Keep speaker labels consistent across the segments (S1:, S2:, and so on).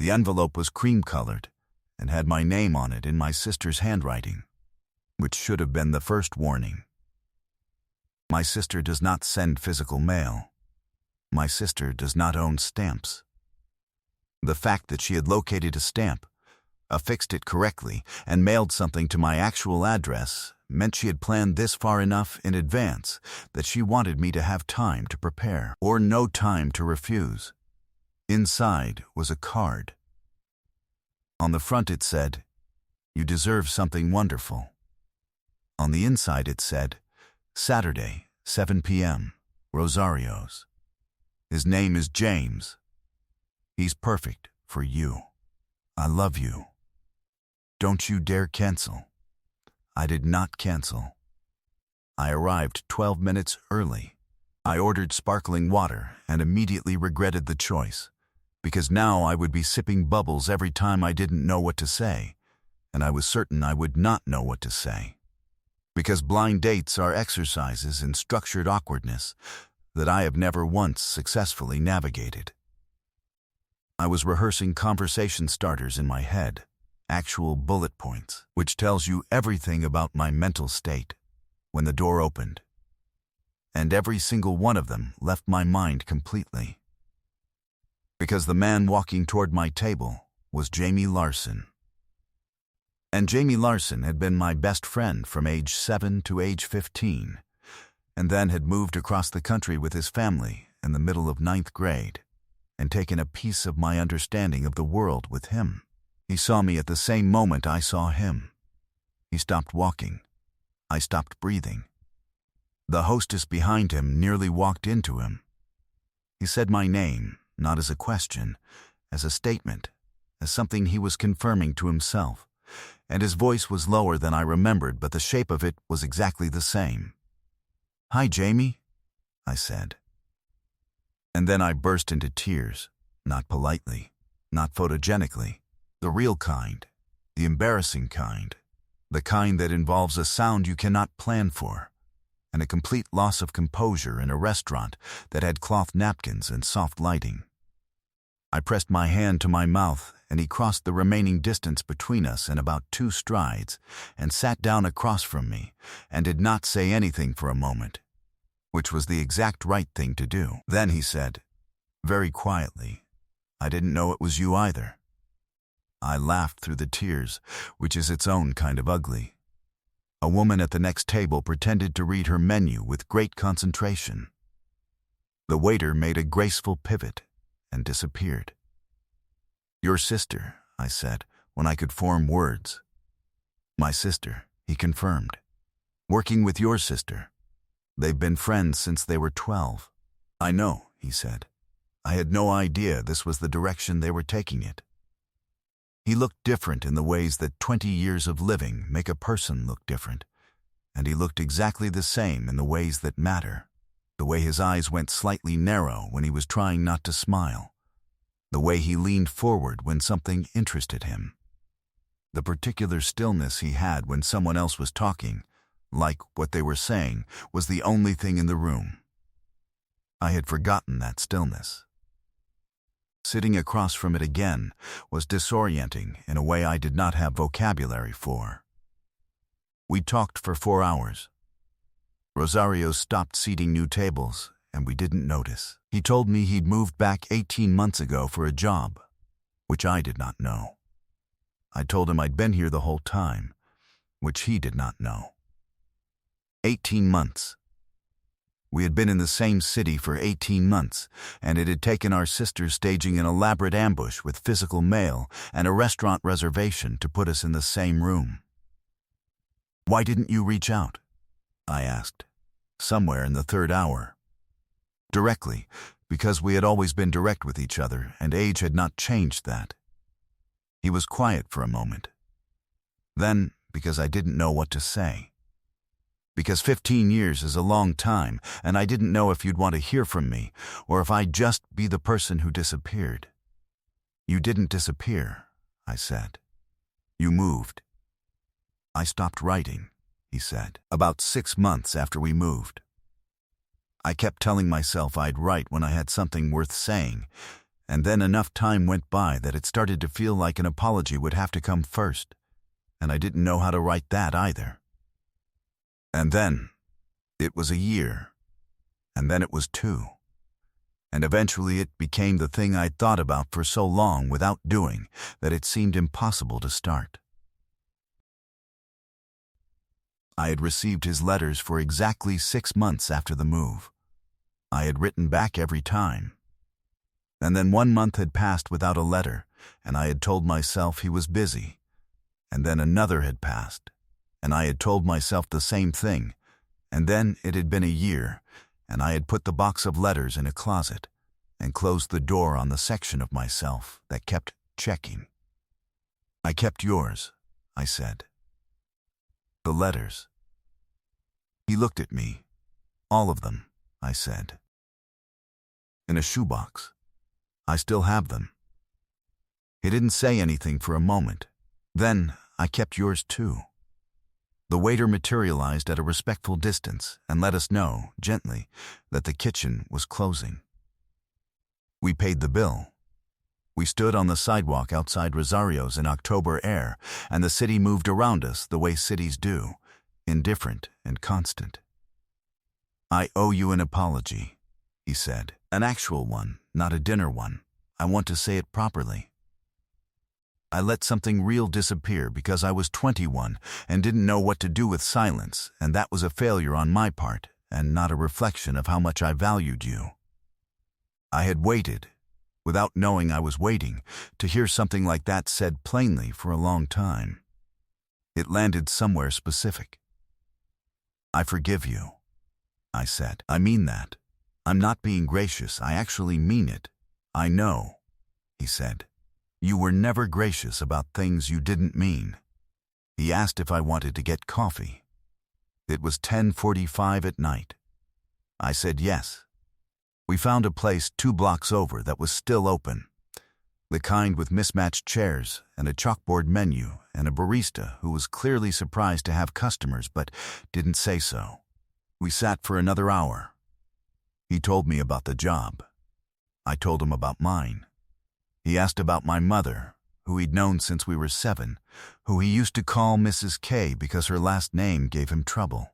S1: The envelope was cream-colored and had my name on it in my sister's handwriting, which should have been the first warning. My sister does not send physical mail. My sister does not own stamps. The fact that she had located a stamp, affixed it correctly, and mailed something to my actual address meant she had planned this far enough in advance that she wanted me to have time to prepare, or no time to refuse. Inside was a card. On the front it said, "You deserve something wonderful." On the inside it said, "Saturday, 7 p.m., Rosario's. His name is James. He's perfect for you. I love you. Don't you dare cancel." I did not cancel. I arrived 12 minutes early. I ordered sparkling water and immediately regretted the choice, because now I would be sipping bubbles every time I didn't know what to say, and I was certain I would not know what to say. Because blind dates are exercises in structured awkwardness that I have never once successfully navigated. I was rehearsing conversation starters in my head, actual bullet points, which tells you everything about my mental state, when the door opened. And every single one of them left my mind completely. Because the man walking toward my table was Jamie Larson. And Jamie Larson had been my best friend from age 7 to age 15, and then had moved across the country with his family in the middle of 9th grade, and taken a piece of my understanding of the world with him. He saw me at the same moment I saw him. He stopped walking. I stopped breathing. The hostess behind him nearly walked into him. He said my name, not as a question, as a statement, as something he was confirming to himself, and his voice was lower than I remembered, but the shape of it was exactly the same. "Hi, Jamie," I said. And then I burst into tears, not politely, not photogenically, the real kind, the embarrassing kind, the kind that involves a sound you cannot plan for, and a complete loss of composure in a restaurant that had cloth napkins and soft lighting. I pressed my hand to my mouth, and he crossed the remaining distance between us in about 2 strides and sat down across from me and did not say anything for a moment, which was the exact right thing to do. Then he said, very quietly, "I didn't know it was you either." I laughed through the tears, which is its own kind of ugly. A woman at the next table pretended to read her menu with great concentration. The waiter made a graceful pivot and disappeared. "Your sister," I said, when I could form words. "My sister," he confirmed. "Working with your sister. They've been friends since they were 12. "I know," he said. "I had no idea this was the direction they were taking it." He looked different in the ways that 20 years of living make a person look different, and he looked exactly the same in the ways that matter. The way his eyes went slightly narrow when he was trying not to smile. The way he leaned forward when something interested him. The particular stillness he had when someone else was talking, like what they were saying, was the only thing in the room. I had forgotten that stillness. Sitting across from it again was disorienting in a way I did not have vocabulary for. We talked for 4 hours. Rosario stopped seating new tables, and we didn't notice. He told me he'd moved back 18 months ago for a job, which I did not know. I told him I'd been here the whole time, which he did not know. 18 months. We had been in the same city for 18 months, and it had taken our sister staging an elaborate ambush with physical mail and a restaurant reservation to put us in the same room. "Why didn't you reach out?" I asked, somewhere in the 3rd hour. "Directly, because we had always been direct with each other, and age had not changed that." He was quiet for a moment. Then, because I didn't know what to say. Because 15 years is a long time, and I didn't know if you'd want to hear from me, or if I'd just be the person who disappeared. "You didn't disappear," I said. "You moved." "I stopped writing," he said, "about 6 months after we moved. I kept telling myself I'd write when I had something worth saying, And then enough time went by that it started to feel like an apology would have to come first, and I didn't know how to write that either. And then it was a year, and then it was 2. And eventually it became the thing I'd thought about for so long without doing that it seemed impossible to start. I had received his letters for exactly 6 months after the move. I had written back every time. And then 1 month had passed without a letter, and I had told myself he was busy. And then another had passed, and I had told myself the same thing. And then it had been a year, and I had put the box of letters in a closet and closed the door on the section of myself that kept checking. "I kept yours," I said. "The letters." He looked at me. "All of them," I said. "In a shoebox. I still have them." He didn't say anything for a moment. Then, "I kept yours too." The waiter materialized at a respectful distance and let us know, gently, that the kitchen was closing. We paid the bill. We stood on the sidewalk outside Rosario's in October air, and the city moved around us the way cities do, indifferent and constant. "I owe you an apology," he said. "An actual one, not a dinner one. I want to say it properly. I let something real disappear because I was 21 and didn't know what to do with silence, and that was a failure on my part and not a reflection of how much I valued you. I had waited, without knowing I was waiting, to hear something like that said plainly for a long time. It landed somewhere specific. "I forgive you," I said. "I mean that. I'm not being gracious. I actually mean it." "I know," he said. "You were never gracious about things you didn't mean." He asked if I wanted to get coffee. It was 10:45 at night. I said yes. We found a place 2 blocks over that was still open, the kind with mismatched chairs and a chalkboard menu and a barista who was clearly surprised to have customers but didn't say so. We sat for another hour. He told me about the job. I told him about mine. He asked about my mother, who he'd known since we were 7, who he used to call Mrs. K because her last name gave him trouble.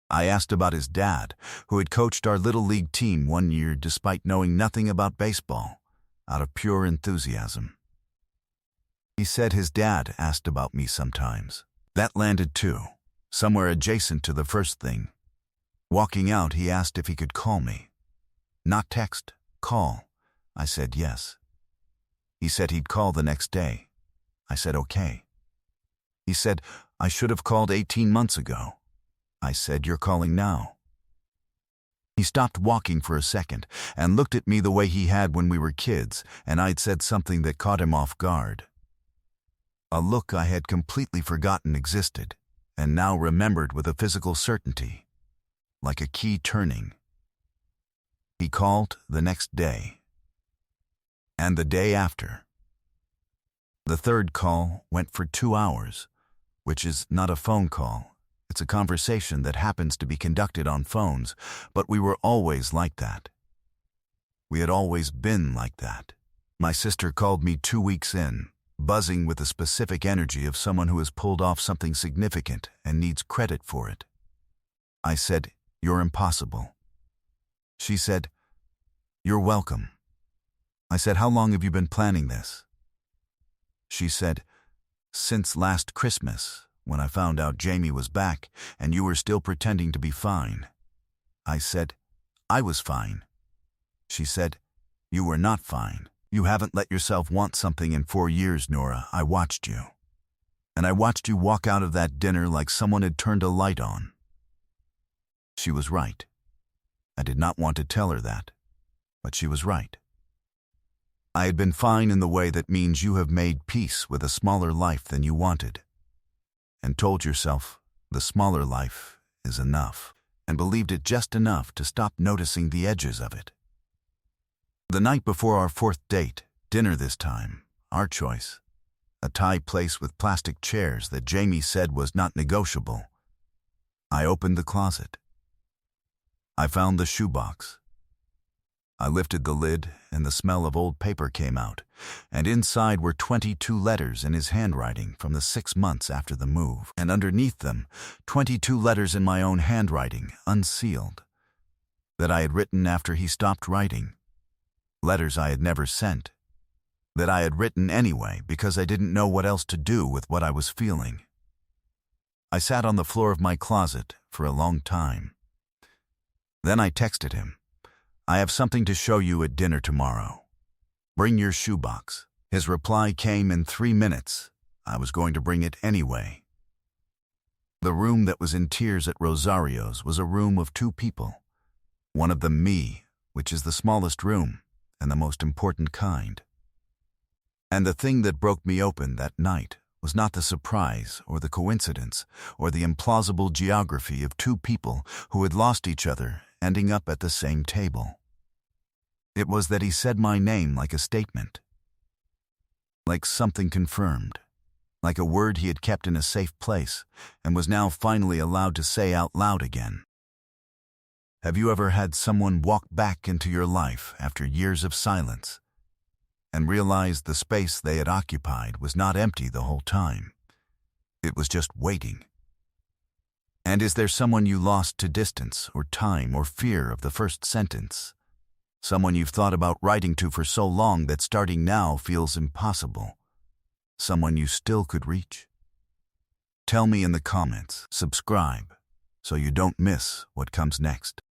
S1: I asked about his dad, who had coached our little league team 1 year despite knowing nothing about baseball, out of pure enthusiasm. He said his dad asked about me sometimes. That landed too, somewhere adjacent to the first thing. Walking out, he asked if he could call me. Not text, call. I said yes. He said he'd call the next day. I said okay. He said, "I should have called 18 months ago." I said, "You're calling now." He stopped walking for a second and looked at me the way he had when we were kids, and I'd said something that caught him off guard. A look I had completely forgotten existed, and now remembered with a physical certainty, like a key turning. He called the next day. And the day after. The third call went for 2 hours, which is not a phone call. It's a conversation that happens to be conducted on phones, but we were always like that. We had always been like that. My sister called me 2 weeks in, buzzing with the specific energy of someone who has pulled off something significant and needs credit for it. I said, "You're impossible." She said, "You're welcome." I said, "How long have you been planning this?" She said, "Since last Christmas, when I found out Jamie was back and you were still pretending to be fine." I said, "I was fine." She said, "You were not fine. You haven't let yourself want something in 4 years, Nora. I watched you. And I watched you walk out of that dinner like someone had turned a light on." She was right. I did not want to tell her that, but she was right. I had been fine in the way that means you have made peace with a smaller life than you wanted, and told yourself the smaller life is enough, and believed it just enough to stop noticing the edges of it. The night before our 4th date, dinner this time, our choice, a Thai place with plastic chairs that Jamie said was not negotiable, I opened the closet. I found the shoebox. I lifted the lid, and the smell of old paper came out, and inside were 22 letters in his handwriting from the 6 months after the move, and underneath them, 22 letters in my own handwriting, unsealed, that I had written after he stopped writing. Letters I had never sent, that I had written anyway because I didn't know what else to do with what I was feeling. I sat on the floor of my closet for a long time. Then I texted him, "I have something to show you at dinner tomorrow. Bring your shoebox." His reply came in 3 minutes. I was going to bring it anyway. The room that was in tears at Rosario's was a room of 2 people. One of them me, which is the smallest room and the most important kind. And the thing that broke me open that night was not the surprise or the coincidence or the implausible geography of 2 people who had lost each other ending up at the same table. It was that he said my name like a statement, like something confirmed, like a word he had kept in a safe place and was now finally allowed to say out loud again. Have you ever had someone walk back into your life after years of silence and realized the space they had occupied was not empty the whole time? It was just waiting. And is there someone you lost to distance or time or fear of the first sentence? Someone you've thought about writing to for so long that starting now feels impossible? Someone you still could reach? Tell me in the comments. Subscribe so you don't miss what comes next.